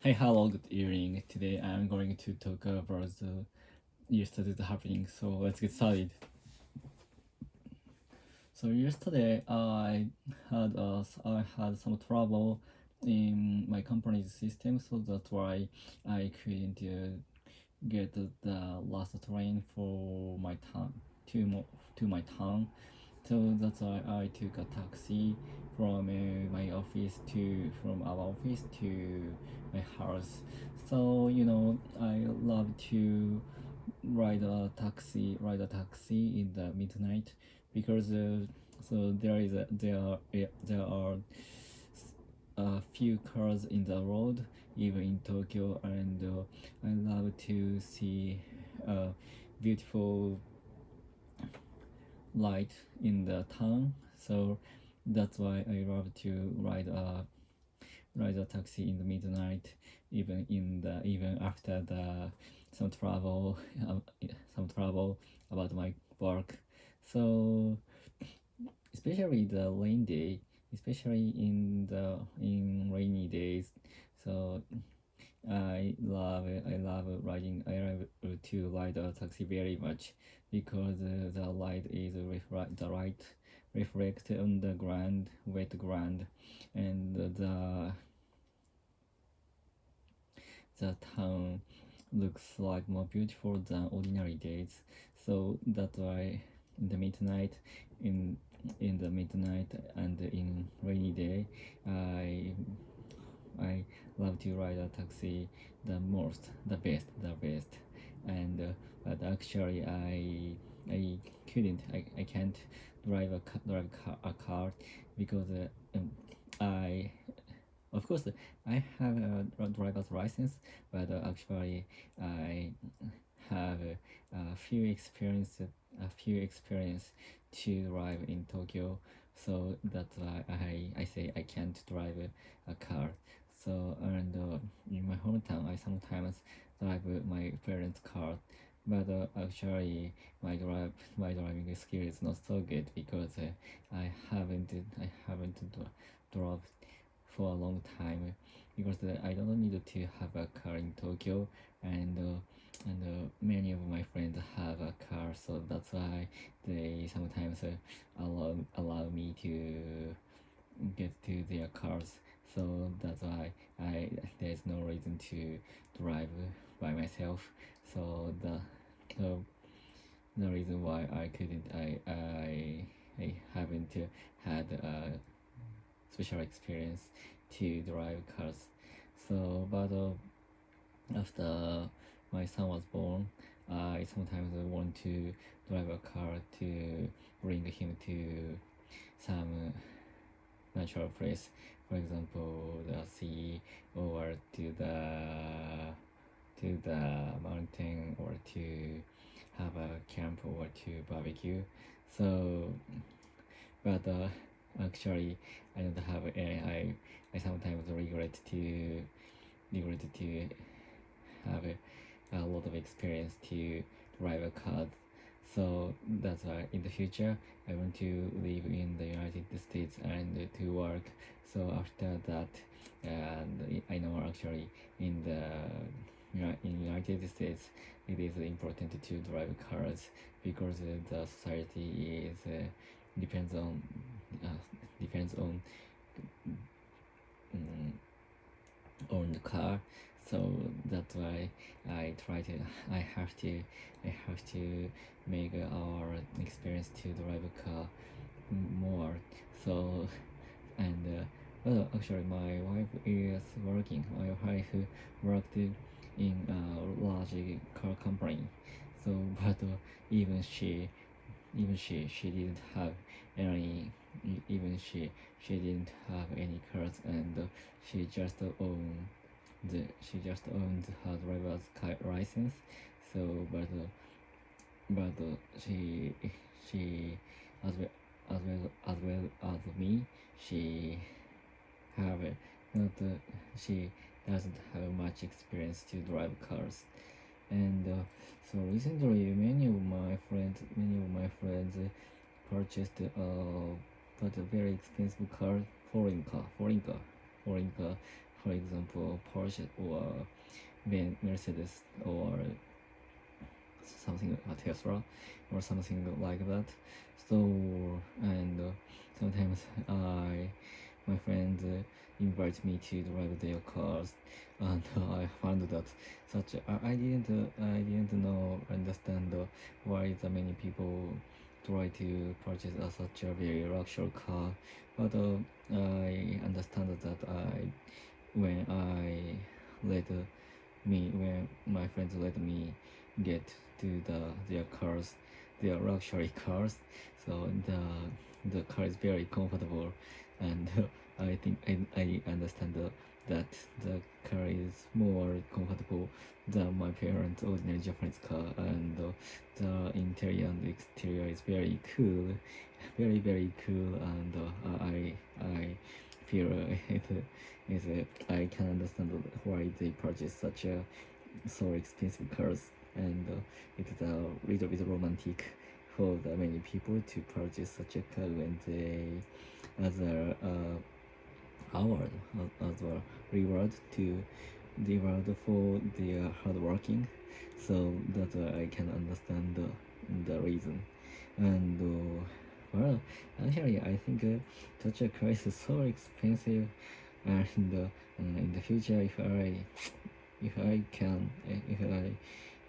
Hey, hello, good evening. Today I'm going to talk about the yesterday's happening. So let's get started. So yesterday I had some trouble in my company's system, so that's why I couldn't get the last train for my town to my town. So that's why I took a taxi from our office to my house. So I love to ride a taxi in the midnight because there are a few cars in the road even in Tokyo, and I love to see beautiful light in the town. So that's why I love to ride a taxi in the midnight, even after the some trouble some trouble about my work. So especially the rain day, especially in rainy days. So I love to ride a taxi very much because the light is the light reflect on the ground, wet ground, and the town looks like more beautiful than ordinary days. So that's why in the midnight, in in the midnight and in rainy day, I I love to ride a taxi the best. And but actually I can't drive a car because I of course I have a driver's license, but actually I have a few experience to drive in Tokyo. So that's why I say I can't drive a car. So and in my hometown I sometimes drive my parents' car, but actually my driving skill is not so good because I haven't drove for a long time because I don't need to have a car in Tokyo, and many of my friends have a car, so that's why they sometimes allow me to get to their cars. So that's why there's no reason to drive by myself. So the reason why I haven't had a special experience to drive cars. So, but after my son was born, I sometimes want to drive a car to bring him to some natural place, for example, the sea, or to the mountain, or to have a camp, or to barbecue. So, but actually, I don't have any. I sometimes regret to have a lot of experience to drive a car. So that's why in the future I want to live in the United States and to work. So after that, and I know actually in United States it is important to drive cars because the society is depends on uh, depends mm, on the car. So that's why I try to I have to make our experience to drive a car more. So and well, actually my wife is working my wife worked in a large car company. So but even she didn't have any even she didn't have any cars, and she just owned she just owned her driver's license. So but she as well as me, she have not she doesn't have much experience to drive cars. And so recently many of my friends purchased but a very expensive car, foreign car, for example, Porsche or Mercedes or something, a Tesla or something like that. So, and sometimes my friends invite me to drive their cars, and I found that I didn't know understand why the many people try to purchase such a very luxury car, but I understand that when my friends let me get to their cars, their luxury cars, so the car is very comfortable, and I think I understand that the car is more comfortable than my parents' ordinary Japanese car, and the interior and exterior is very cool, very cool, and I feel I can understand why they purchase such a so expensive cars, and it is a little bit romantic for the many people to purchase such a car when they as a award as a reward for their hard working. So that I can understand the reason. And well, actually I think such a car is so expensive, and in the future if I can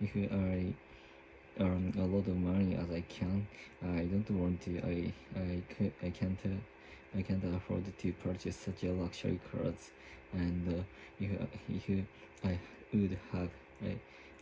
if I earn a lot of money as I can, I don't want to I can't afford to purchase such a luxury cars, and if I would have I,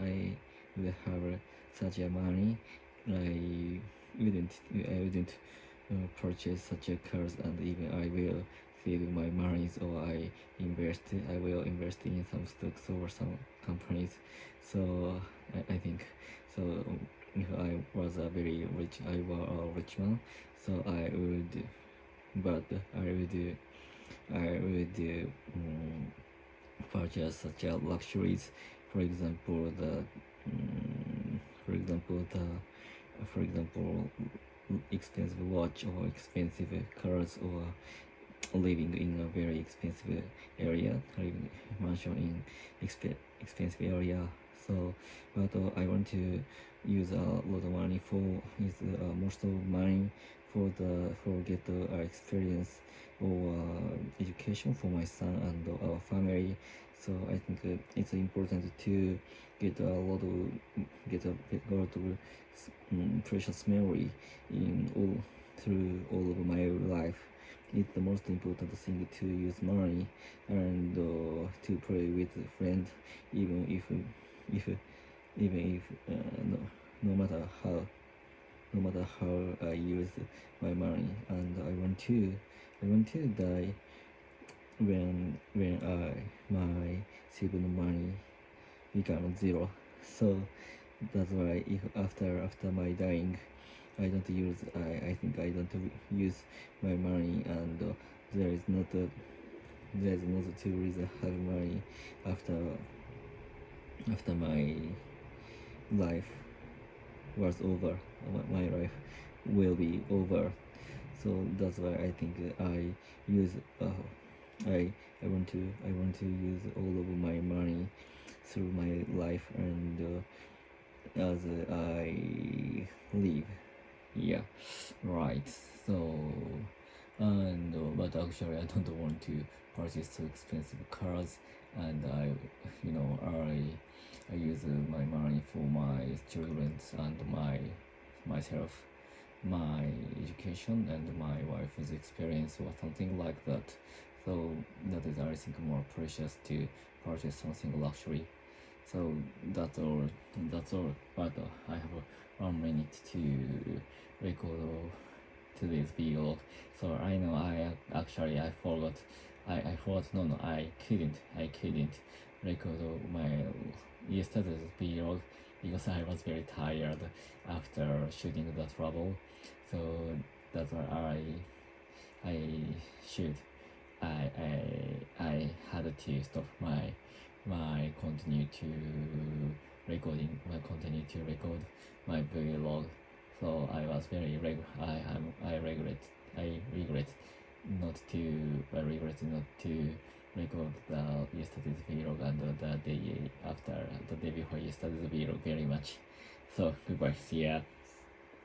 I would have such a money, I wouldn't purchase such a cars, and even I will save my money, or I will invest in some stocks or some companies. So I think so. If I was a very rich, I were a rich man, so but purchase such a luxuries. For example, mm, for example for example expensive watch or expensive cars, or living in a very expensive area, living mansion in expensive area. So, but I want to use a lot of money for most of money for get experience or education for my son and our family. So I think it's important to get a lot of get a lot of precious memory in all through all of my life. It's the most important thing to use money, and to play with a friend, even if even if no matter how I use my money, and I want to die when my saving money become zero. So that's why if after my dying, I think I don't use my money, and there is not two reason have money after my life was over. My life will be over. So that's why I think I use I want to use all of my money through my life, and as I live. Yeah, right. So, and but actually, I don't want to purchase so expensive cars, and I use my money for my children and myself, my education and my wife's experience or something like that. So that is, I think, more precious to purchase something luxury. So that's all. But I have 1 minute to record today's video. So I know I forgot. I forgot. No, I couldn't record my yesterday's video because I was very tired after shooting the travel. So that's why I should I had to stop my continue to record my vlog. So I was very I regret not to record the yesterday's vlog and the day after, the day before yesterday's vlog very much. So goodbye, see ya.